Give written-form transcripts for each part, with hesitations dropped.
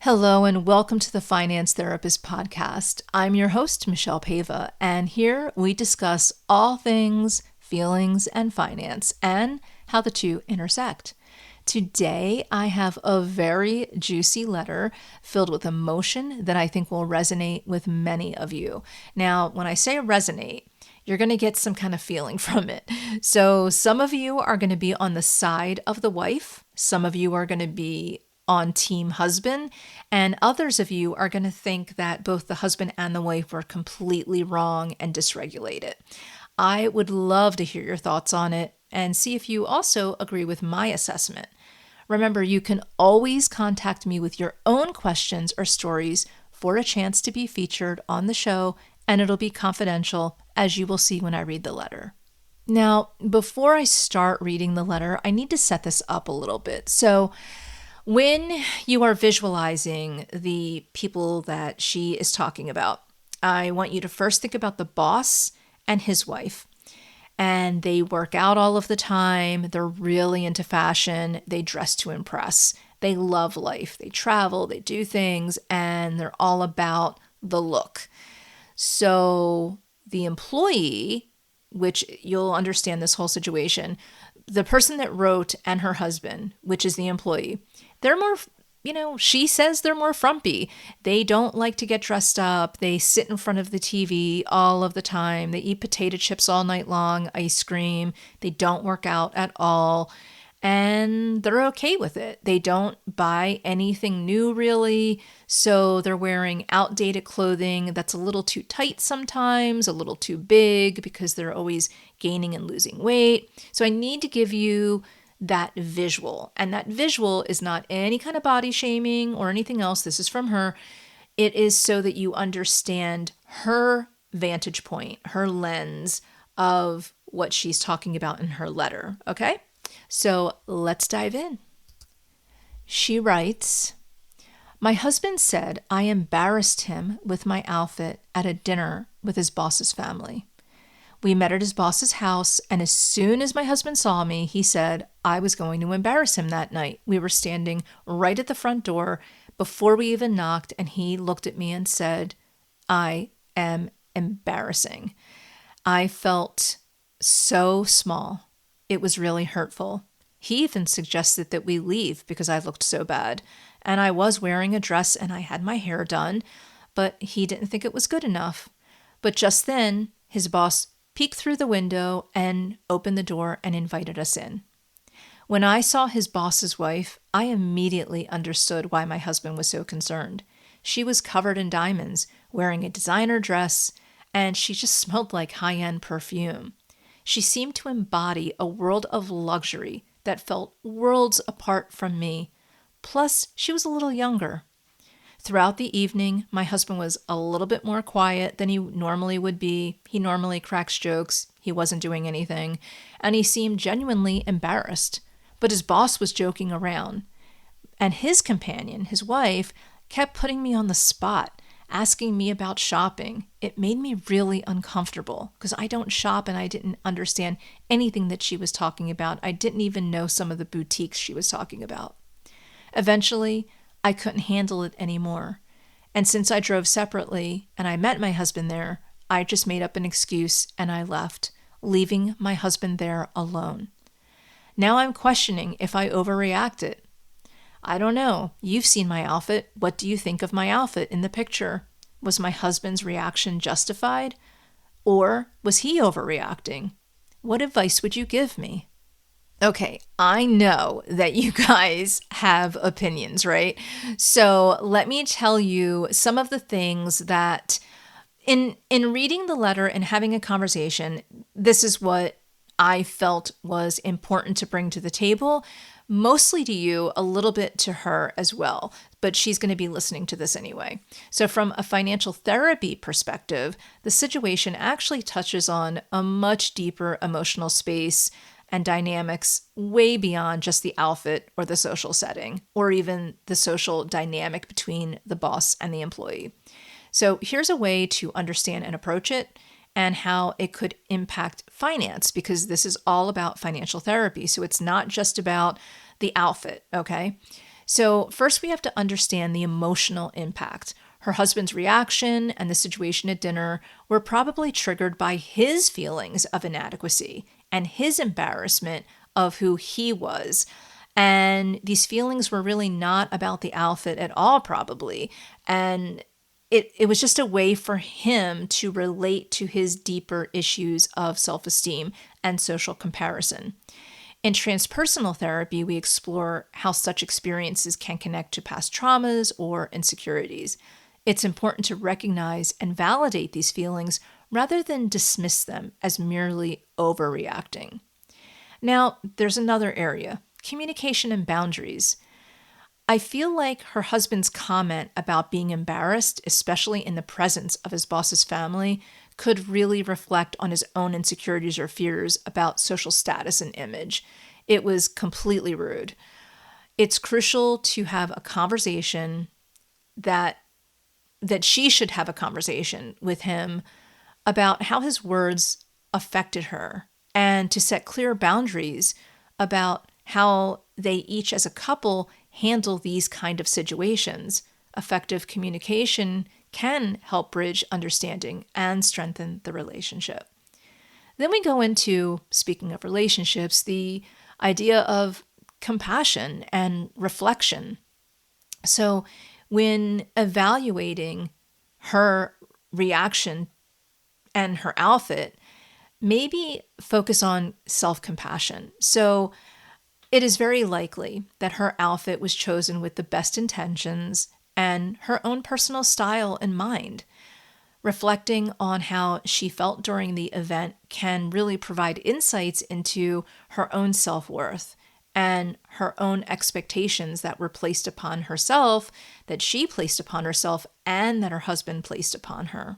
Hello and welcome to the Finance Therapist Podcast. I'm your host, Michelle Pava, and here we discuss all things feelings and finance and how the two intersect. Today, I have a very juicy letter filled with emotion that I think will resonate with many of you. Now, when I say resonate, you're going to get some kind of feeling from it. So some of you are going to be on the side of the wife. Some of you are going to be on team husband, and others of you are going to think that both the husband and the wife were completely wrong and dysregulated. I would love to hear your thoughts on it and see if you also agree with my assessment. Remember, you can always contact me with your own questions or stories for a chance to be featured on the show, and it'll be confidential, as you will see when I read the letter. Now, before I start reading the letter, I need to set this up a little bit. So, when you are visualizing the people that she is talking about, I want you to first think about the boss and his wife. And they work out all of the time. They're really into fashion. They dress to impress. They love life. They travel, they do things, and they're all about the look. So the employee, which you'll understand this whole situation, the person that wrote and her husband, which is the employee, they're more, she says they're more frumpy. They don't like to get dressed up. They sit in front of the TV all of the time. They eat potato chips all night long, ice cream. They don't work out at all. And they're okay with it. They don't buy anything new, really. So they're wearing outdated clothing that's a little too tight sometimes, a little too big because they're always gaining and losing weight. So I need to give you that visual. And that visual is not any kind of body shaming or anything else. This is from her. It is so that you understand her vantage point, her lens of what she's talking about in her letter. Okay? So let's dive in. She writes, "My husband said I embarrassed him with my outfit at a dinner with his boss's family. We met at his boss's house, and as soon as my husband saw me, he said I was going to embarrass him that night. We were standing right at the front door before we even knocked, and he looked at me and said, 'I am embarrassing.' I felt so small. It was really hurtful. He even suggested that we leave because I looked so bad, and I was wearing a dress and I had my hair done, but he didn't think it was good enough. But just then, his boss peeked through the window and opened the door and invited us in. When I saw his boss's wife, I immediately understood why my husband was so concerned. She was covered in diamonds, wearing a designer dress, and she just smelled like high-end perfume. She seemed to embody a world of luxury that felt worlds apart from me. Plus, she was a little younger. Throughout the evening, my husband was a little bit more quiet than he normally would be. He normally cracks jokes. He wasn't doing anything. And he seemed genuinely embarrassed. But his boss was joking around. And his companion, his wife, kept putting me on the spot, asking me about shopping. It made me really uncomfortable because I don't shop and I didn't understand anything that she was talking about. I didn't even know some of the boutiques she was talking about. Eventually, I couldn't handle it anymore. And since I drove separately and I met my husband there, I just made up an excuse and I left, leaving my husband there alone. Now I'm questioning if I overreacted. I don't know. You've seen my outfit. What do you think of my outfit in the picture? Was my husband's reaction justified? Or was he overreacting? What advice would you give me?" Okay, I know that you guys have opinions, right? So let me tell you some of the things that in reading the letter and having a conversation, this is what I felt was important to bring to the table, mostly to you, a little bit to her as well, but she's going to be listening to this anyway. So from a financial therapy perspective, the situation actually touches on a much deeper emotional space and dynamics way beyond just the outfit or the social setting, or even the social dynamic between the boss and the employee. So here's a way to understand and approach it and how it could impact finance, because this is all about financial therapy. So it's not just about the outfit, okay? So first we have to understand the emotional impact. Her husband's reaction and the situation at dinner were probably triggered by his feelings of inadequacy and his embarrassment of who he was. And these feelings were really not about the outfit at all, probably. And it was just a way for him to relate to his deeper issues of self-esteem and social comparison. In transpersonal therapy, we explore how such experiences can connect to past traumas or insecurities. It's important to recognize and validate these feelings rather than dismiss them as merely overreacting. Now, there's another area, communication and boundaries. I feel like her husband's comment about being embarrassed, especially in the presence of his boss's family, could really reflect on his own insecurities or fears about social status and image. It was completely rude. It's crucial to have a conversation that she should have a conversation with him about how his words affected her and to set clear boundaries about how they each as a couple handle these kind of situations. Effective communication can help bridge understanding and strengthen the relationship. Then we go into, speaking of relationships, the idea of compassion and reflection. So when evaluating her reaction and her outfit, maybe focus on self-compassion. So it is very likely that her outfit was chosen with the best intentions and her own personal style in mind. Reflecting on how she felt during the event can really provide insights into her own self-worth and her own expectations that were placed upon herself, that she placed upon herself, and that her husband placed upon her.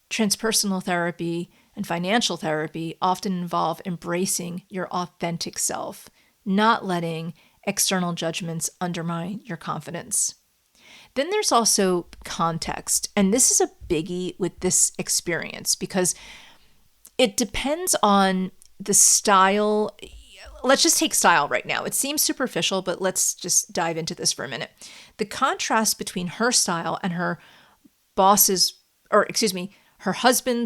Transpersonal therapy and financial therapy often involve embracing your authentic self, not letting external judgments undermine your confidence. Then there's also context, and this is a biggie with this experience because it depends on the style. Let's just take style right now. It seems superficial, but let's just dive into this for a minute. The contrast between her style and her husband's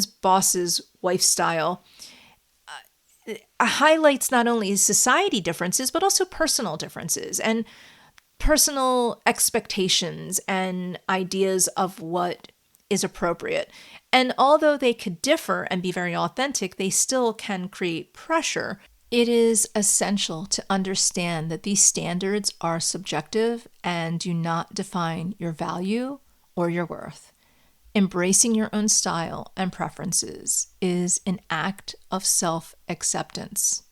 boss's wife's style highlights not only society differences, but also personal differences and personal expectations and ideas of what is appropriate. And although they could differ and be very authentic, they still can create pressure. It is essential to understand that these standards are subjective and do not define your value or your worth. Embracing your own style and preferences is an act of self-acceptance.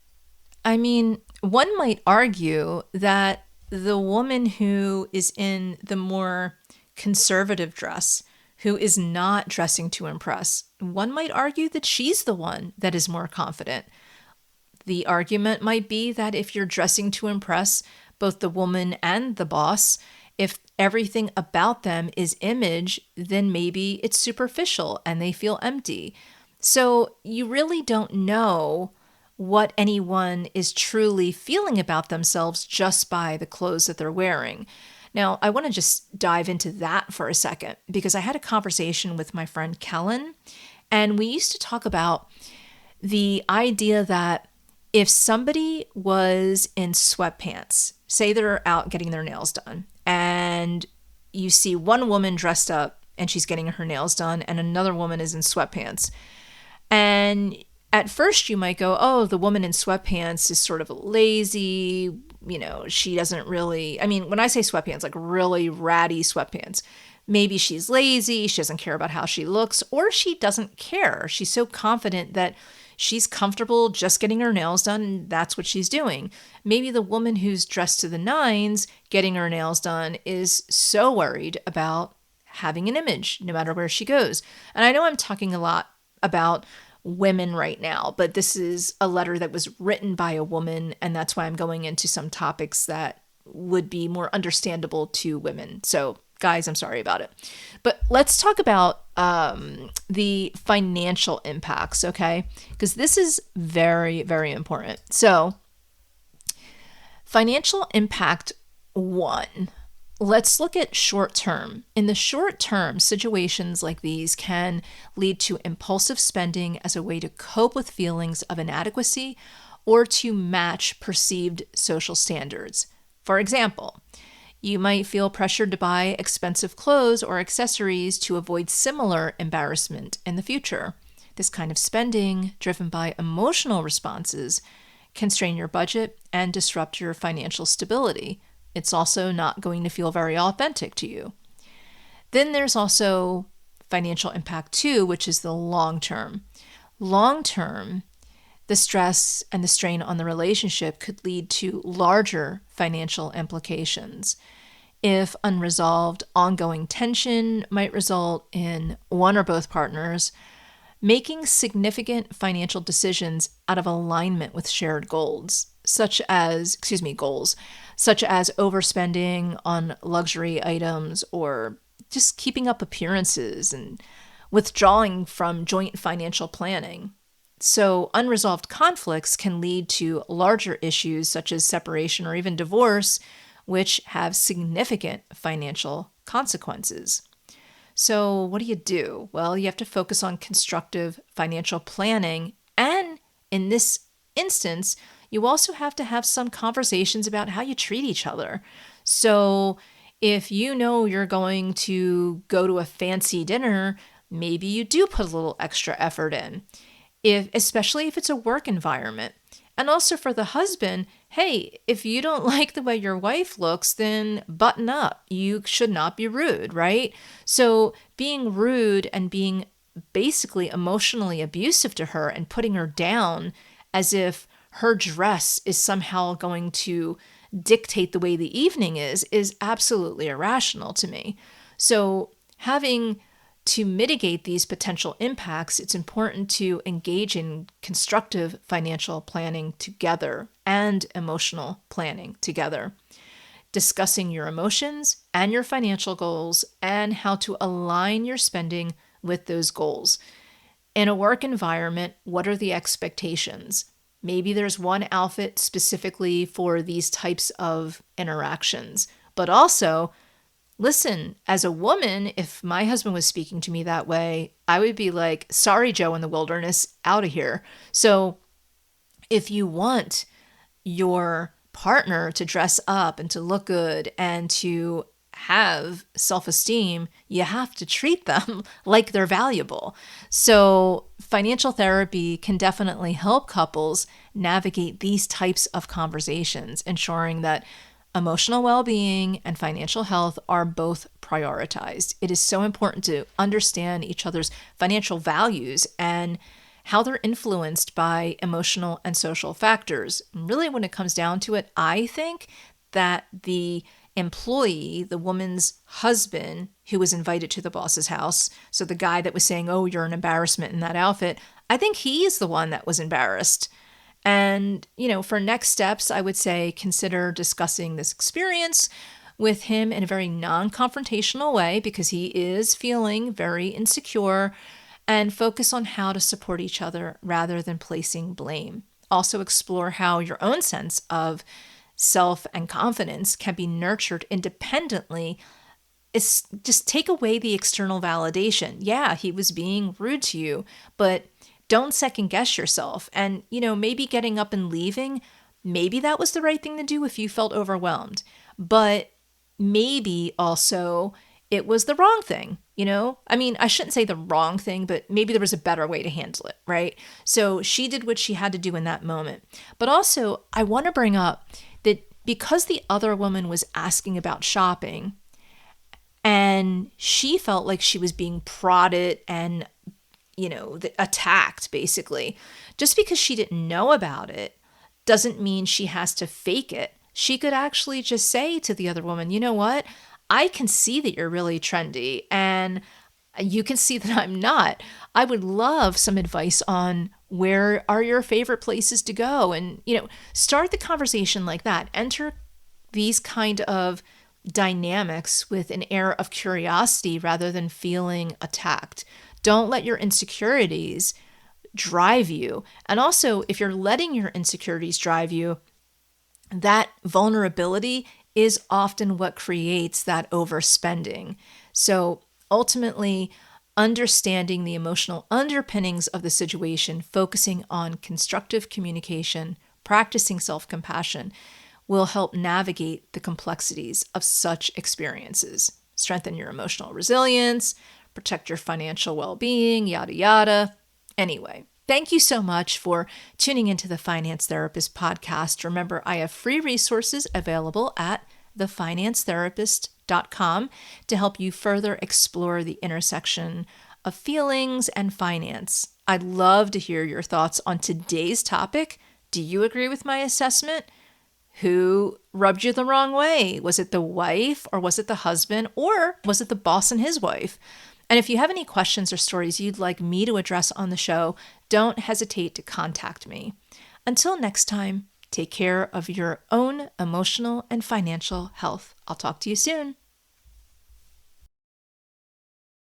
I mean, one might argue that the woman who is in the more conservative dress, who is not dressing to impress, one might argue that she's the one that is more confident. The argument might be that if you're dressing to impress both the woman and the boss, if everything about them is image, then maybe it's superficial and they feel empty. So you really don't know what anyone is truly feeling about themselves just by the clothes that they're wearing. Now, I want to just dive into that for a second because I had a conversation with my friend Kellen, and we used to talk about the idea that if somebody was in sweatpants, say they're out getting their nails done, and you see one woman dressed up and she's getting her nails done, and another woman is in sweatpants, and at first you might go, oh, the woman in sweatpants is sort of lazy, she doesn't really, when I say sweatpants, like really ratty sweatpants, maybe she's lazy, she doesn't care about how she looks, or she doesn't care. She's so confident that she's comfortable just getting her nails done, and that's what she's doing. Maybe the woman who's dressed to the nines, getting her nails done, is so worried about having an image, no matter where she goes. And I know I'm talking a lot about women right now, but this is a letter that was written by a woman, and that's why I'm going into some topics that would be more understandable to women. So guys, I'm sorry about it. But let's talk about the financial impacts, okay? Because this is very, very important. So financial impact one. Let's look at short term. In the short term, situations like these can lead to impulsive spending as a way to cope with feelings of inadequacy or to match perceived social standards. For example, you might feel pressured to buy expensive clothes or accessories to avoid similar embarrassment in the future. This kind of spending, driven by emotional responses, can strain your budget and disrupt your financial stability. It's also not going to feel very authentic to you. Then there's also financial impact too, which is the long term. Long term, the stress and the strain on the relationship could lead to larger financial implications. If unresolved, ongoing tension might result in one or both partners making significant financial decisions out of alignment with shared goals, such as overspending on luxury items or just keeping up appearances and withdrawing from joint financial planning. So unresolved conflicts can lead to larger issues such as separation or even divorce, which have significant financial consequences. So what do? Well, you have to focus on constructive financial planning. And in this instance, you also have to have some conversations about how you treat each other. So if you know you're going to go to a fancy dinner, maybe you do put a little extra effort in, especially if it's a work environment. And also for the husband, hey, if you don't like the way your wife looks, then button up. You should not be rude, right? So being rude and being basically emotionally abusive to her and putting her down as if her dress is somehow going to dictate the way the evening is absolutely irrational to me. So having to mitigate these potential impacts, it's important to engage in constructive financial planning together and emotional planning together, discussing your emotions and your financial goals and how to align your spending with those goals. In a work environment, what are the expectations? Maybe there's one outfit specifically for these types of interactions, but also listen, as a woman, if my husband was speaking to me that way, I would be like, sorry, Joe in the wilderness, out of here. So if you want your partner to dress up and to look good and to have self-esteem, you have to treat them like they're valuable. So financial therapy can definitely help couples navigate these types of conversations, ensuring that emotional well-being and financial health are both prioritized. It is so important to understand each other's financial values and how they're influenced by emotional and social factors. And really, when it comes down to it, I think that the employee, the woman's husband who was invited to the boss's house, so the guy that was saying, oh, you're an embarrassment in that outfit, I think he's the one that was embarrassed. And, for next steps, I would say consider discussing this experience with him in a very non-confrontational way because he is feeling very insecure, and focus on how to support each other rather than placing blame. Also explore how your own sense of self and confidence can be nurtured independently. Just take away the external validation. Yeah, he was being rude to you, but don't second guess yourself. And, maybe getting up and leaving, maybe that was the right thing to do if you felt overwhelmed. But maybe also it was the wrong thing, I shouldn't say the wrong thing, but maybe there was a better way to handle it, right? So she did what she had to do in that moment. But also, I want to bring up that because the other woman was asking about shopping and she felt like she was being prodded and attacked, basically. Just because she didn't know about it doesn't mean she has to fake it. She could actually just say to the other woman, you know what? I can see that you're really trendy and you can see that I'm not. I would love some advice on where are your favorite places to go, and, start the conversation like that. Enter these kind of dynamics with an air of curiosity rather than feeling attacked. Don't let your insecurities drive you. And also, if you're letting your insecurities drive you, that vulnerability is often what creates that overspending. So ultimately, understanding the emotional underpinnings of the situation, focusing on constructive communication, practicing self-compassion will help navigate the complexities of such experiences, strengthen your emotional resilience, protect your financial well-being, yada, yada. Anyway, thank you so much for tuning into the Finance Therapist podcast. Remember, I have free resources available at thefinancetherapist.com to help you further explore the intersection of feelings and finance. I'd love to hear your thoughts on today's topic. Do you agree with my assessment? Who rubbed you the wrong way? Was it the wife, or was it the husband, or was it the boss and his wife? And if you have any questions or stories you'd like me to address on the show, don't hesitate to contact me. Until next time, take care of your own emotional and financial health. I'll talk to you soon.